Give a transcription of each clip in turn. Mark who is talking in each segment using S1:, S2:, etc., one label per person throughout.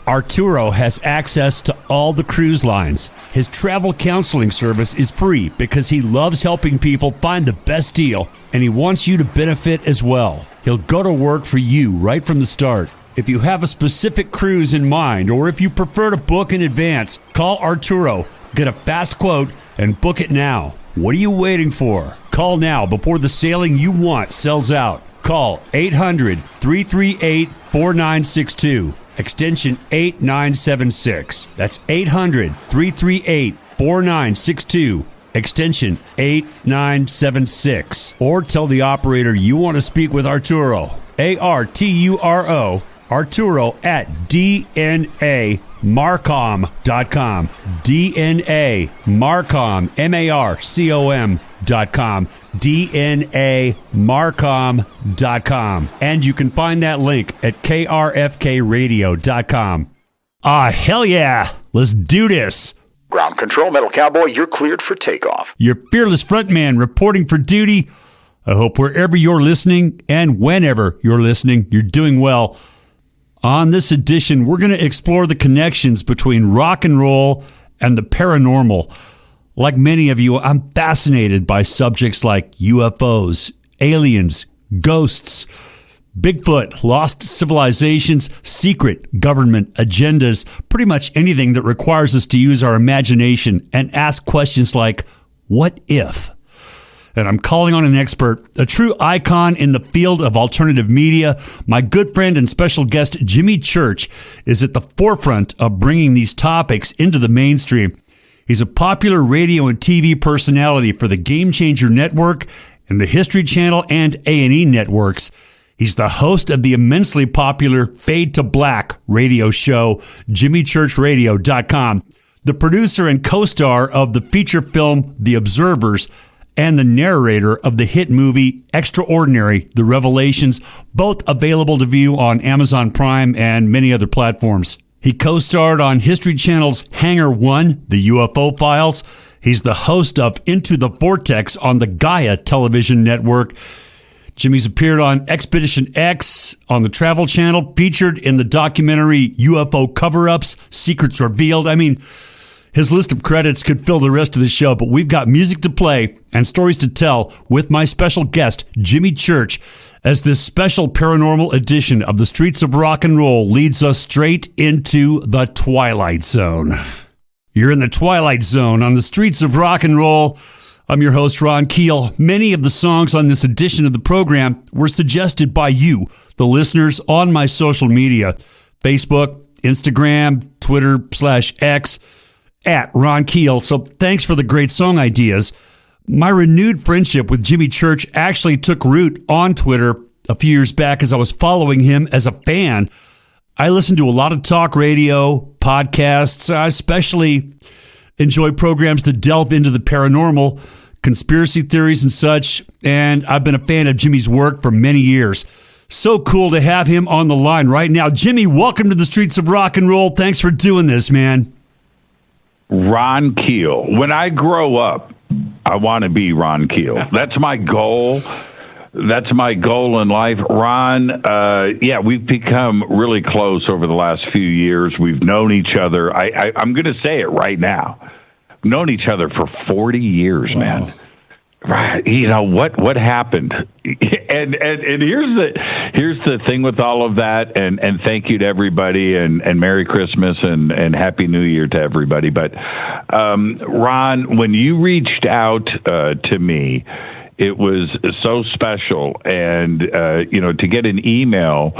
S1: Arturo has access to all the cruise lines. His travel counseling service is free because he loves helping people find the best deal, and he wants you to benefit as well. He'll go to work for you right from the start. If you have a specific cruise in mind, or if you prefer to book in advance, call Arturo, get a fast quote, and book it now. What are you waiting for? Call now before the sailing you want sells out. Call 800-338-4962. Extension 8976. That's 800-338-4962. Extension 8976. Or tell the operator you want to speak with Arturo. Arturo. Arturo at DNAMarcom.com. DNA Marcom, MARCOM.com. DNAMarcom.com. And you can find that link at krfkradio.com. Ah, hell yeah. Let's do this.
S2: Ground control, Metal Cowboy, you're cleared for takeoff.
S1: Your fearless frontman reporting for duty. I hope wherever you're listening and whenever you're listening, you're doing well. On this edition, we're going to explore the connections between rock and roll and the paranormal. Like many of you, I'm fascinated by subjects like UFOs, aliens, ghosts, Bigfoot, lost civilizations, secret government agendas, pretty much anything that requires us to use our imagination and ask questions like, what if? And I'm calling on an expert, a true icon in the field of alternative media. My good friend and special guest, Jimmy Church, is at the forefront of bringing these topics into the mainstream. He's a popular radio and TV personality for the Game Changer Network and the History Channel and A&E networks. He's the host of the immensely popular Fade to Black radio show, JimmyChurchRadio.com, the producer and co-star of the feature film The Observers, and the narrator of the hit movie Extraordinary, The Revelations, both available to view on Amazon Prime and many other platforms. He co-starred on History Channel's Hangar 1, The UFO Files. He's the host of Into the Vortex on the Gaia television network. Jimmy's appeared on Expedition X on the Travel Channel, featured in the documentary UFO Cover-Ups, Secrets Revealed. I mean, his list of credits could fill the rest of the show, but we've got music to play and stories to tell with my special guest, Jimmy Church, as this special paranormal edition of the Streets of Rock and Roll leads us straight into the Twilight Zone. You're in the Twilight Zone on the Streets of Rock and Roll. I'm your host, Ron Keel. Many of the songs on this edition of the program were suggested by you, the listeners, on my social media, Facebook, Instagram, Twitter/X, at Ron Keel. So thanks for the great song ideas. My renewed friendship with Jimmy Church actually took root on Twitter a few years back as I was following him as a fan. I listen to a lot of talk radio, podcasts. I especially enjoy programs that delve into the paranormal, conspiracy theories and such, and I've been a fan of Jimmy's work for many years. So cool to have him on the line right now. Jimmy, welcome to the Streets of Rock and Roll. Thanks for doing this, man.
S3: Ron Keel. When I grow up, I want to be Ron Keel. That's my goal. That's my goal in life. Ron, we've become really close over the last few years. We've known each other. I'm going to say it right now. We've known each other for 40 years, wow. Man. Right. You know, what happened? And here's the thing with all of that, and thank you to everybody, and Merry Christmas and Happy New Year to everybody. But Ron, when you reached out to me, it was so special, and to get an email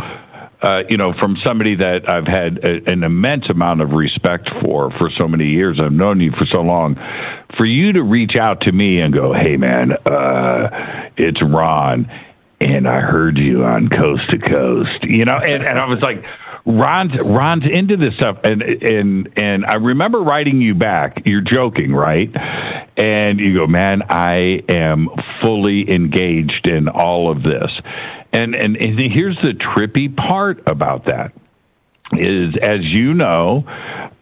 S3: from somebody that I've had an immense amount of respect for so many years. I've known you for so long. For you to reach out to me and go, hey, man, it's Ron, and I heard you on Coast to Coast, and I was like, Ron's into this stuff. And I remember writing you back. You're joking, right? And you go, man, I am fully engaged in all of this. And here's the trippy part about that is, as you know,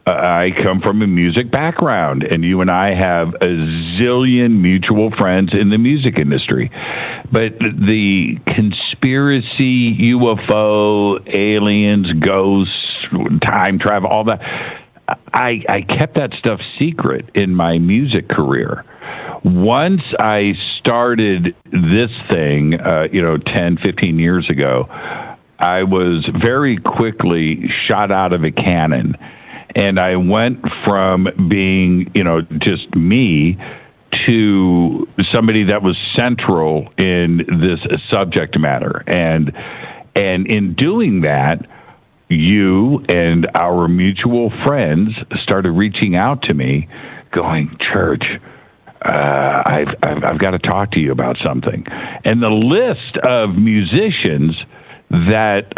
S3: I come from a music background, and you and I have a zillion mutual friends in the music industry. But the conspiracy, UFO, aliens, ghosts, time travel, all that. I kept that stuff secret in my music career. Once I started this thing, 10, 15 years ago, I was very quickly shot out of a cannon. And I went from being, just me to somebody that was central in this subject matter. And in doing that, you and our mutual friends started reaching out to me going, Church, I've got to talk to you about something. And the list of musicians that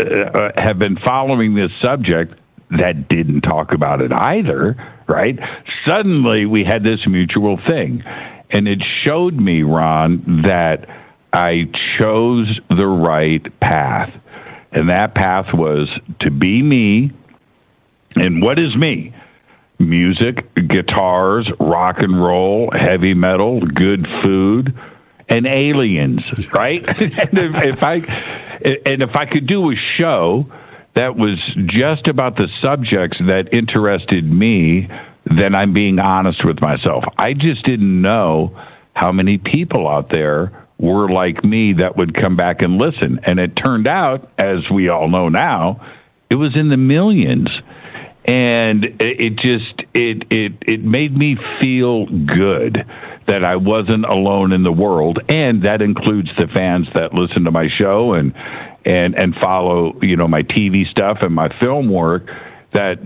S3: have been following this subject that didn't talk about it either, right? Suddenly we had this mutual thing. And it showed me, Ron, that I chose the right path. And that path was to be me. And what is me? Music, guitars, rock and roll, heavy metal, good food, and aliens, right? And if I could do a show that was just about the subjects that interested me, then I'm being honest with myself. I just didn't know how many people out there were like me that would come back and listen. And it turned out, as we all know now, it was in the millions. And it made me feel good that I wasn't alone in the world. And that includes the fans that listen to my show and follow, my TV stuff and my film work, that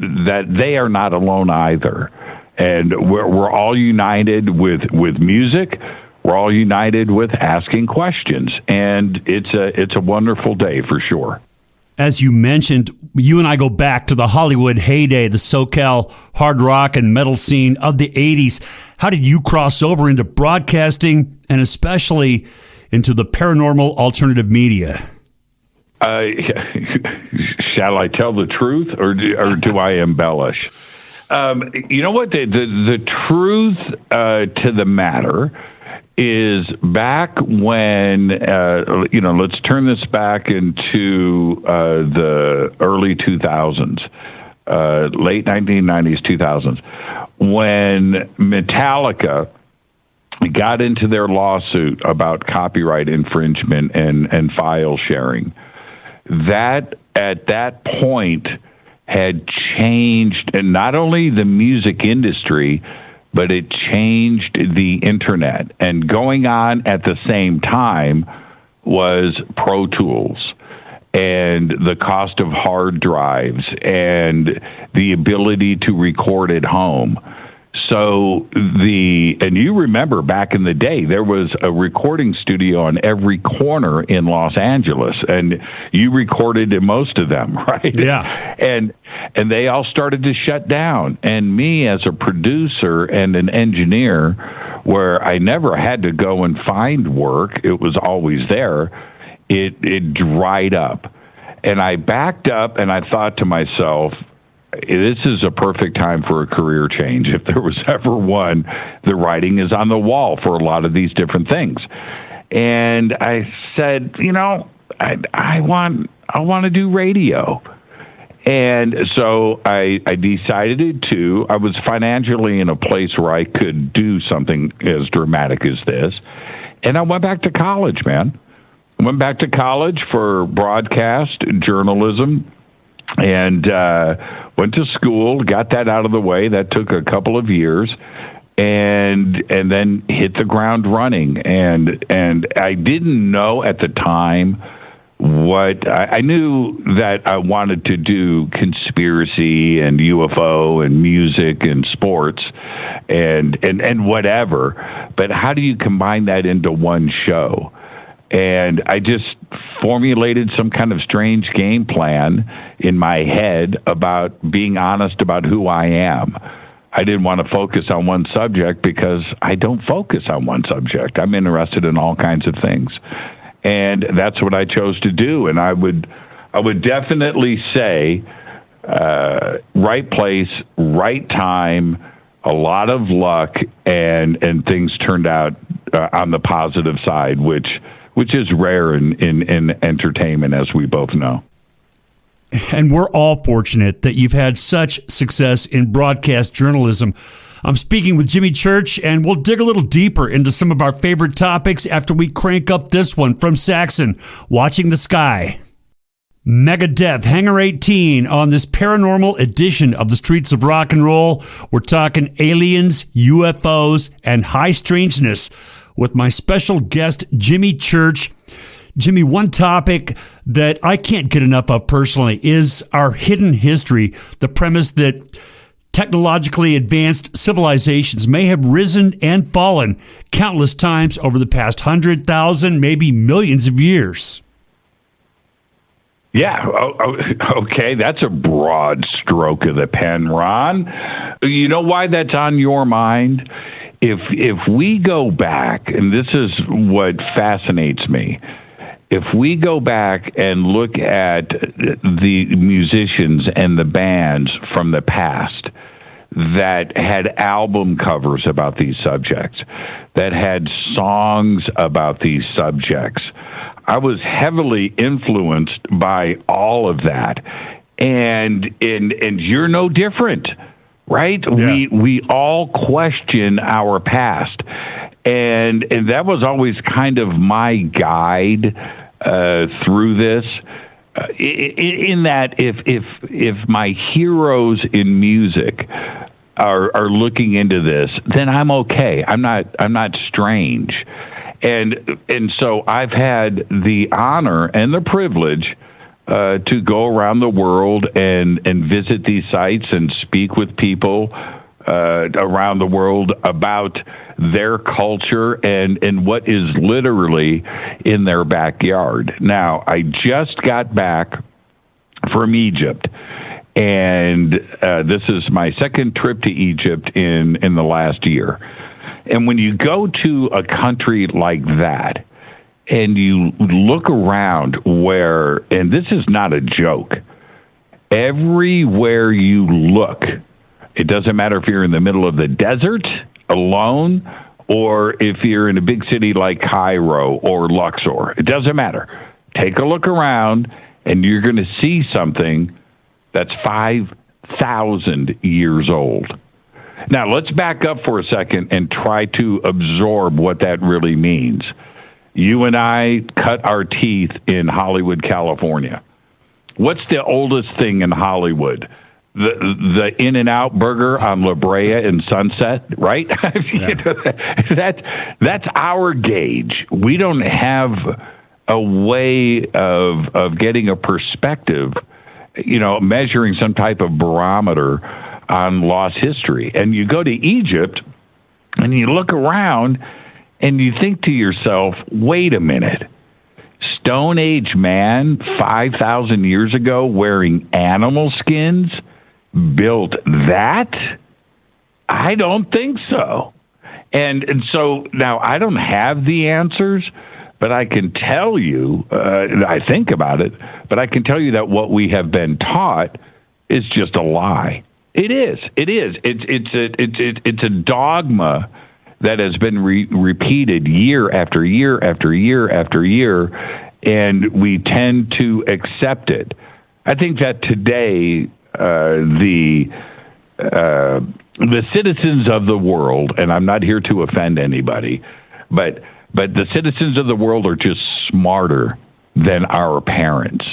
S3: they are not alone either. And we're all united with music. We're all united with asking questions. And it's a wonderful day for sure.
S1: As you mentioned, you and I go back to the Hollywood heyday, the SoCal hard rock and metal scene of the 80s. How did you cross over into broadcasting and especially into the paranormal alternative media?
S3: Shall I tell the truth or do I embellish? You know what? The truth to the matter is back when, let's turn this back into the early 2000s, late 1990s, 2000s, when Metallica got into their lawsuit about copyright infringement and file sharing. That, at that point, had changed, and not only the music industry, but it changed the internet. And going on at the same time was Pro Tools and the cost of hard drives and the ability to record at home. So and you remember back in the day, there was a recording studio on every corner in Los Angeles, and you recorded in most of them, right?
S1: Yeah.
S3: And they all started to shut down. And me as a producer and an engineer, where I never had to go and find work, it was always there, it dried up. And I backed up and I thought to myself, this is a perfect time for a career change. If there was ever one, the writing is on the wall for a lot of these different things. And I said, I want to do radio. And so I decided I was financially in a place where I could do something as dramatic as this. And I went back to college, man. I went back to college for broadcast journalism. And went to school, got that out of the way. That took a couple of years, and then hit the ground running. And I didn't know at the time what I knew that I wanted to do conspiracy and UFO and music and sports and whatever. But how do you combine that into one show? And I just formulated some kind of strange game plan in my head about being honest about who I am. I didn't want to focus on one subject because I don't focus on one subject. I'm interested in all kinds of things. And that's what I chose to do. And I would definitely say right place, right time, a lot of luck, and things turned out on the positive side, which is rare in entertainment, as we both know.
S1: And we're all fortunate that you've had such success in broadcast journalism. I'm speaking with Jimmy Church, and we'll dig a little deeper into some of our favorite topics after we crank up this one from Saxon, Watching the Sky. Megadeth, Hangar 18 on this paranormal edition of the Streets of Rock and Roll. We're talking aliens, UFOs, and high strangeness with my special guest, Jimmy Church. Jimmy, one topic that I can't get enough of personally is our hidden history, the premise that technologically advanced civilizations may have risen and fallen countless times over the past 100,000, maybe millions of years.
S3: Yeah, okay, that's a broad stroke of the pen, Ron. You know why that's on your mind? If we go back, and this is what fascinates me, if we go back and look at the musicians and the bands from the past that had album covers about these subjects, that had songs about these subjects, I was heavily influenced by all of that. And you're no different, right? Yeah. We all question our past. And that was always kind of my guide through this. In that, if my heroes in music are looking into this, then I'm okay. I'm not strange. And so I've had the honor and the privilege to go around the world and visit these sites and speak with people around the world about their culture and what is literally in their backyard. Now, I just got back from Egypt, and this is my second trip to Egypt in the last year. And when you go to a country like that, and you look around where, and this is not a joke, everywhere you look, it doesn't matter if you're in the middle of the desert alone or if you're in a big city like Cairo or Luxor. It doesn't matter. Take a look around and you're going to see something that's 5,000 years old. Now, let's back up for a second and try to absorb what that really means. You and I cut our teeth in Hollywood, California. What's the oldest thing in Hollywood? The In-N-Out burger on La Brea and Sunset, right? Yeah. That's our gauge. We don't have a way of getting a perspective, measuring some type of barometer on lost history. And you go to Egypt and you look around and you think to yourself, wait a minute. Stone Age man 5,000 years ago wearing animal skins built that? I don't think so. And so now I don't have the answers, but I can tell you, I think about it, but I can tell you that what we have been taught is just a lie. It is. It's a dogma that has been repeated year after year after year after year, and we tend to accept it. I think that today the citizens of the world, and I'm not here to offend anybody, but the citizens of the world are just smarter than our parents,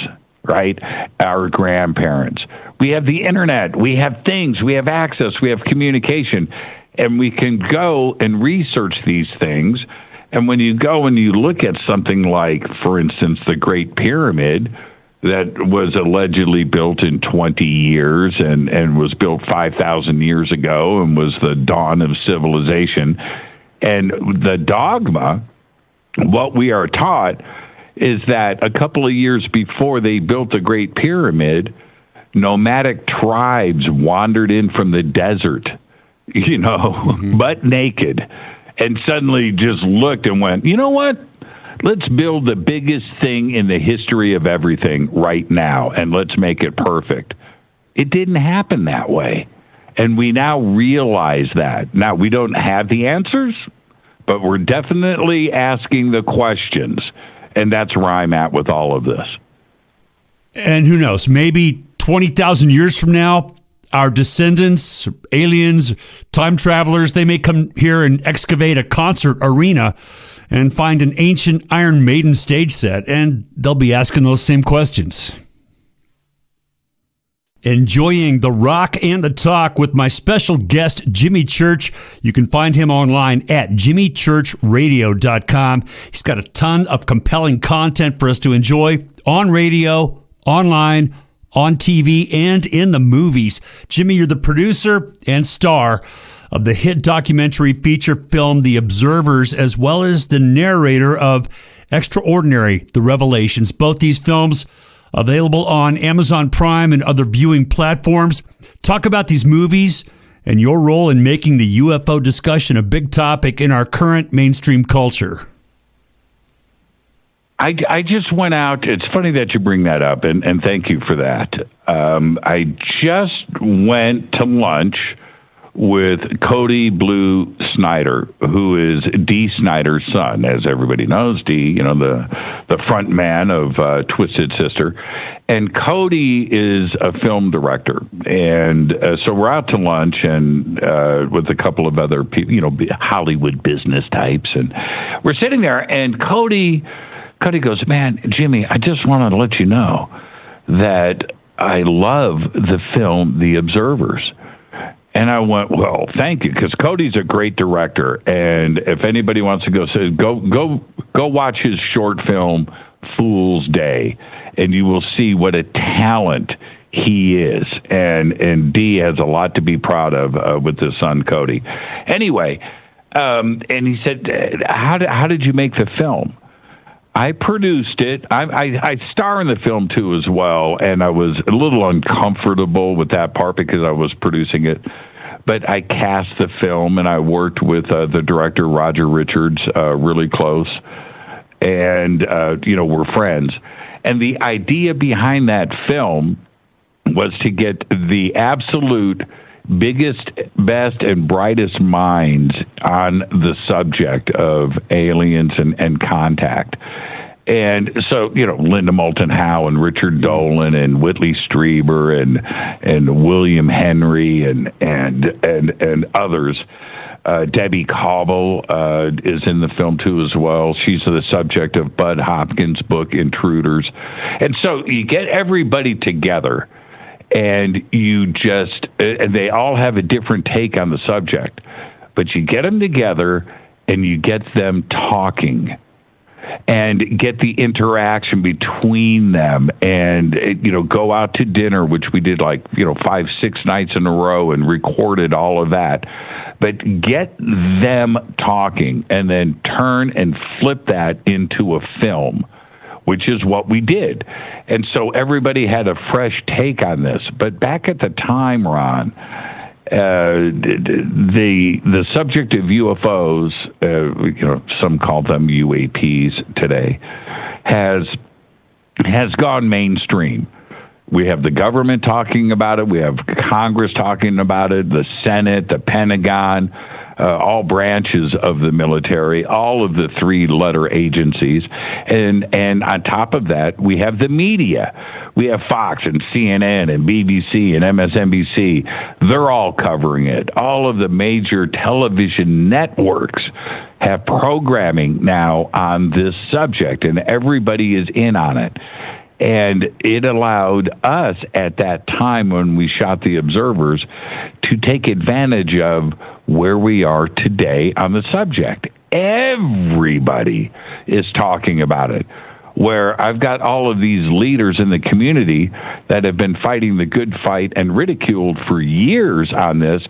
S3: right? Our grandparents. We have the internet, we have things, we have access, we have communication, and we can go and research these things. And when you go and you look at something like, for instance, the Great Pyramid, that was allegedly built in 20 years and was built 5,000 years ago and was the dawn of civilization. And the dogma, what we are taught, is that a couple of years before they built the Great Pyramid, nomadic tribes wandered in from the desert, butt naked, and suddenly just looked and went, you know what? Let's build the biggest thing in the history of everything right now, and let's make it perfect. It didn't happen that way. And we now realize that. Now, we don't have the answers, but we're definitely asking the questions. And that's where I'm at with all of this.
S1: And who knows, maybe 20,000 years from now, our descendants, aliens, time travelers, they may come here and excavate a concert arena and find an ancient Iron Maiden stage set, and they'll be asking those same questions. Enjoying the rock and the talk with my special guest, Jimmy Church. You can find him online at jimmychurchradio.com. He's got a ton of compelling content for us to enjoy on radio, online, on TV, and in the movies. Jimmy, you're the producer and star of the hit documentary feature film The Observers, as well as the narrator of Extraordinary, The Revelations. Both these films available on Amazon Prime and other viewing platforms. Talk about these movies and your role in making the UFO discussion a big topic in our current mainstream culture.
S3: I just went out. It's funny that you bring that up, and thank you for that. I just went to lunch with Cody Blue Snyder, who is Dee Snyder's son, as everybody knows. Dee, the front man of Twisted Sister. And Cody is a film director. And so we're out to lunch and with a couple of other people, Hollywood business types. And we're sitting there, and Cody goes, "Man, Jimmy, I just want to let you know that I love the film The Observers." And I went, "Well, thank you," because Cody's a great director, and if anybody wants to go watch his short film Fool's Day, and you will see what a talent he is. And Dee has a lot to be proud of with his son Cody. Anyway, and he said, "How did you make the film?" I produced it. I star in the film too as well, and I was a little uncomfortable with that part because I was producing it. But I cast the film, and I worked with the director Roger Richards really close, and we're friends. And the idea behind that film was to get the absolute biggest, best, and brightest minds on the subject of aliens and contact. And so, Linda Moulton Howe and Richard Dolan and Whitley Strieber and William Henry and others. Debbie Cobble is in the film too as well. She's the subject of Bud Hopkins' book Intruders. And so you get everybody together, and and they all have a different take on the subject, but you get them together and you get them talking and get the interaction between them, and go out to dinner, which we did 5-6 nights in a row and recorded all of that. But get them talking and then turn and flip that into a film, which is what we did. And so everybody had a fresh take on this. But back at the time, Ron, the subject of UFOs, some call them UAPs today, has gone mainstream. We have the government talking about it. We have Congress talking about it, the Senate, the Pentagon, all branches of the military, all of the three-letter agencies. And on top of that, we have the media. We have Fox and CNN and BBC and MSNBC. They're all covering it. All of the major television networks have programming now on this subject, and everybody is in on it. And it allowed us at that time when we shot The Observers to take advantage of where we are today on the subject. Everybody is talking about it. Where I've got all of these leaders in the community that have been fighting the good fight and ridiculed for years on this,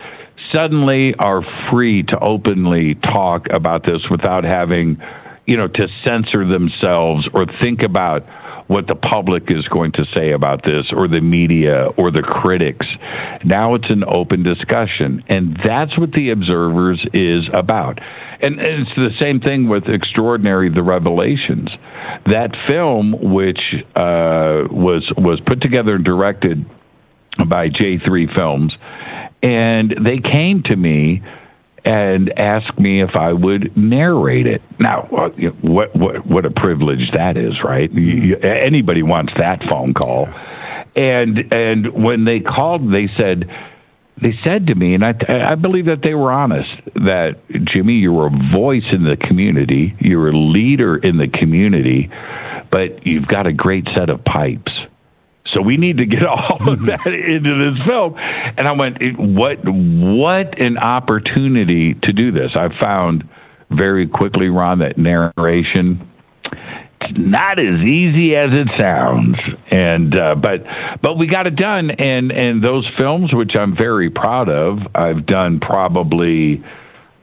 S3: suddenly are free to openly talk about this without having, to censor themselves or think about what the public is going to say about this, or the media, or the critics. Now it's an open discussion, and that's what The Observers is about. And it's the same thing with Extraordinary, The Revelations. That film, which was put together and directed by J3 Films, and they came to me and asked me if I would narrate it. Now, what a privilege that is, right? Anybody wants that phone call. And when they called, they said to me, and I believe that they were honest, that, Jimmy, you're a voice in the community, you're a leader in the community, but you've got a great set of pipes. So we need to get all of that into this film. And I went, what an opportunity to do this. I found very quickly, Ron, that narration, it's not as easy as it sounds. And but we got it done. And those films, which I'm very proud of, I've done probably,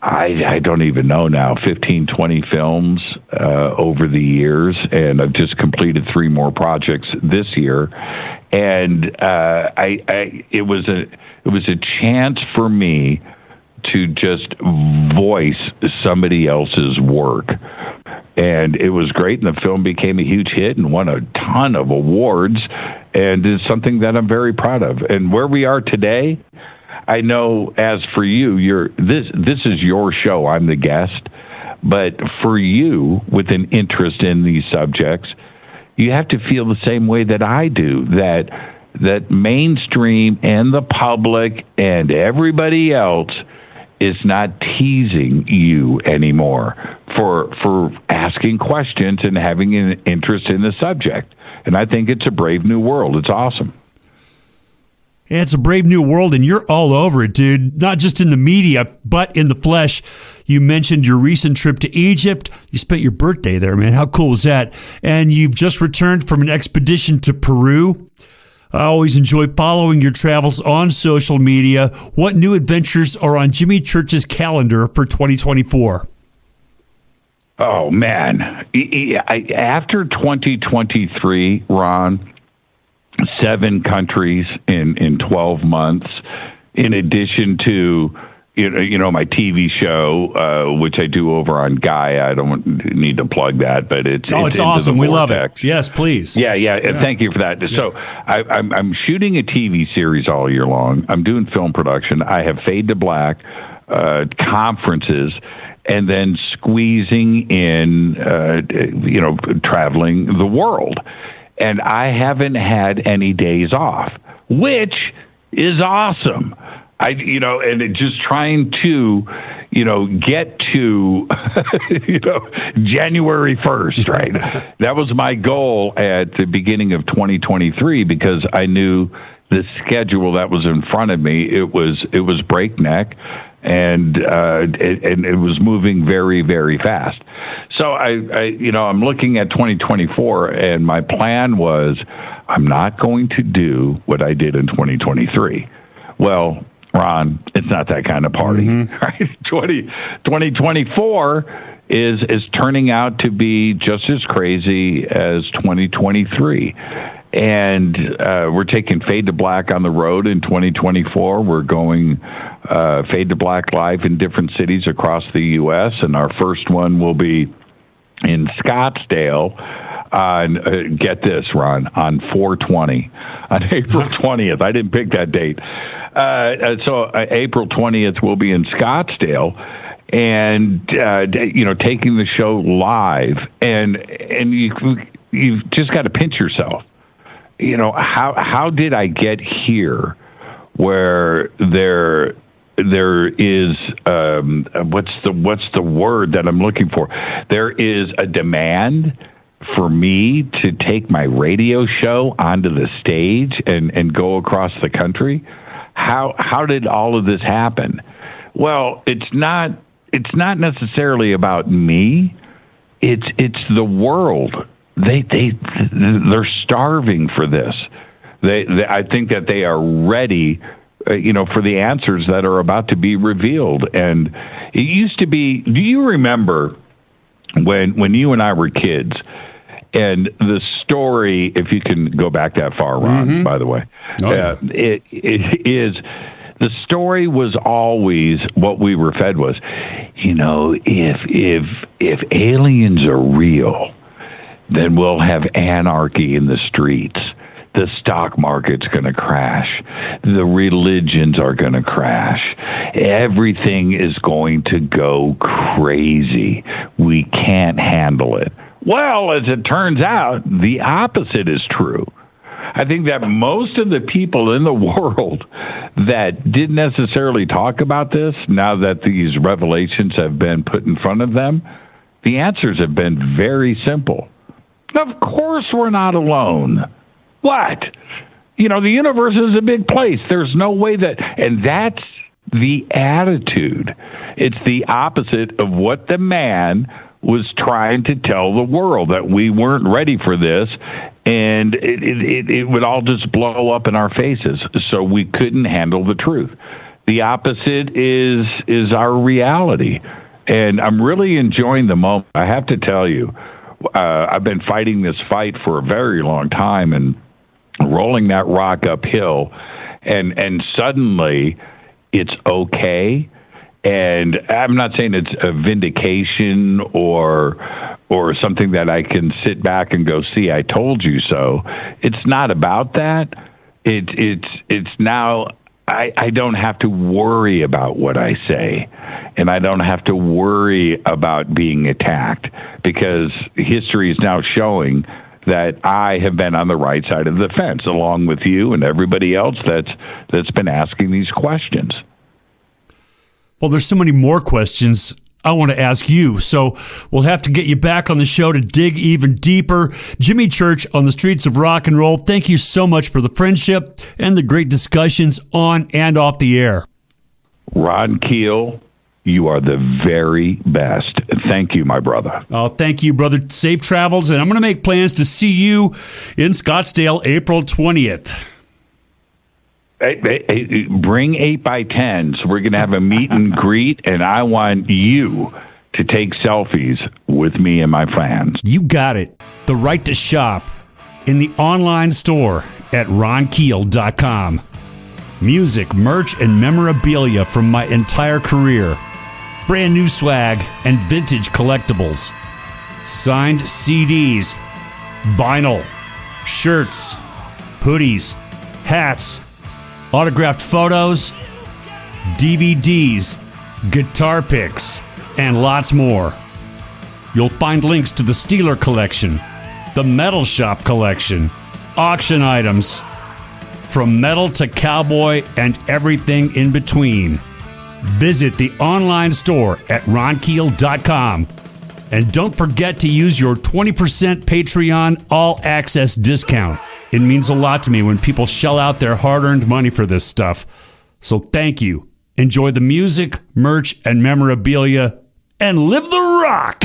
S3: I don't even know now, 15, 20 films over the years, and I've just completed 3 more projects this year. And it was a chance for me to just voice somebody else's work. And it was great, and the film became a huge hit and won a ton of awards, and is something that I'm very proud of. And where we are today, I know, as for you, this is your show. I'm the guest. But for you, with an interest in these subjects, you have to feel the same way that I do, that mainstream and the public and everybody else is not teasing you anymore for asking questions and having an interest in the subject. And I think it's a brave new world. It's awesome.
S1: It's a brave new world, and you're all over it, dude. Not just in the media, but in the flesh. You mentioned your recent trip to Egypt. You spent your birthday there, man. How cool was that? And you've just returned from an expedition to Peru. I always enjoy following your travels on social media. What new adventures are on Jimmy Church's calendar for 2024?
S3: Oh, man. After 2023, Ron, 7 countries in 12 months, in addition to my TV show, which I do over on Gaia. I don't need to plug that, but it's
S1: awesome. We love it. Yes, please.
S3: Yeah. Thank you for that. Yeah. So I'm shooting a TV series all year long. I'm doing film production. I have Fade to Black conferences, and then squeezing in, traveling the world. And I haven't had any days off, which is awesome. And just trying to, get to, January 1st, right? That was my goal at the beginning of 2023, because I knew the schedule that was in front of me. It was breakneck, and it was moving very, very fast. So I'm looking at 2024, and my plan was, I'm not going to do what I did in 2023. Well, Ron, it's not that kind of party, right? 2024 is turning out to be just as crazy as 2023. And we're taking Fade to Black on the road in 2024. We're going Fade to Black live in different cities across the U.S., and our first one will be in Scottsdale on, get this, Ron, on 4/20, on April 20th. I didn't pick that date. So April 20th will be in Scottsdale, and taking the show live, and you've just got to pinch yourself. How did I get here, where there is what's the word that I'm looking for? There is a demand for me to take my radio show onto the stage and go across the country. How did all of this happen? Well, it's not necessarily about me. It's the world. They're starving for this. I think that they are ready, for the answers that are about to be revealed. And it used to be. Do you remember when you and I were kids? And the story, if you can go back that far, Ron, by the way, it is, the story was always what we were fed was, if aliens are real, then we'll have anarchy in the streets. the stock market's going to crash. The religions are going to crash. Everything is going to go crazy. We can't handle it. Well, as it turns out, the opposite is true. I think that most of the people in the world that didn't necessarily talk about this, now that these revelations have been put in front of them, the answers have been very simple. Of course we're not alone. What? You know, the universe is a big place. There's no way that... And that's the attitude. It's the opposite of what the man was trying to tell the world, that we weren't ready for this, and it would all just blow up in our faces, so we couldn't handle the truth. The opposite is our reality, and I'm really enjoying the moment. I have to tell you, I've been fighting this fight for a very long time and rolling that rock uphill, and suddenly it's okay. And I'm not saying it's a vindication or something that I can sit back and go, see, I told you so. It's not about that. It's now I don't have to worry about what I say, and I don't have to worry about being attacked, because history is now showing that I have been on the right side of the fence, along with you and everybody else that's been asking these questions.
S1: Well, there's so many more questions I want to ask you, so we'll have to get you back on the show to dig even deeper. Jimmy Church on the Streets of Rock and Roll, thank you so much for the friendship and the great discussions on and off the air.
S3: Ron Keel, you are the very best. Thank you, my brother.
S1: Oh, thank you, brother. Safe travels, and I'm going to make plans to see you in Scottsdale April 20th.
S3: Hey, bring 8x10s. We're going to have a meet and greet, and I want you to take selfies with me and my fans.
S1: You got it. The right to shop in the online store at ronkeel.com. Music, merch, and memorabilia from my entire career. Brand new swag and vintage collectibles. Signed CDs, vinyl, shirts, hoodies, hats, autographed photos, DVDs, guitar picks, and lots more. You'll find links to the Steeler collection, the Metal Shop collection, auction items, from metal to cowboy and everything in between. Visit the online store at ronkeel.com. And don't forget to use your 20% Patreon all-access discount. It means a lot to me when people shell out their hard-earned money for this stuff. So thank you. Enjoy the music, merch, and memorabilia, and live the rock!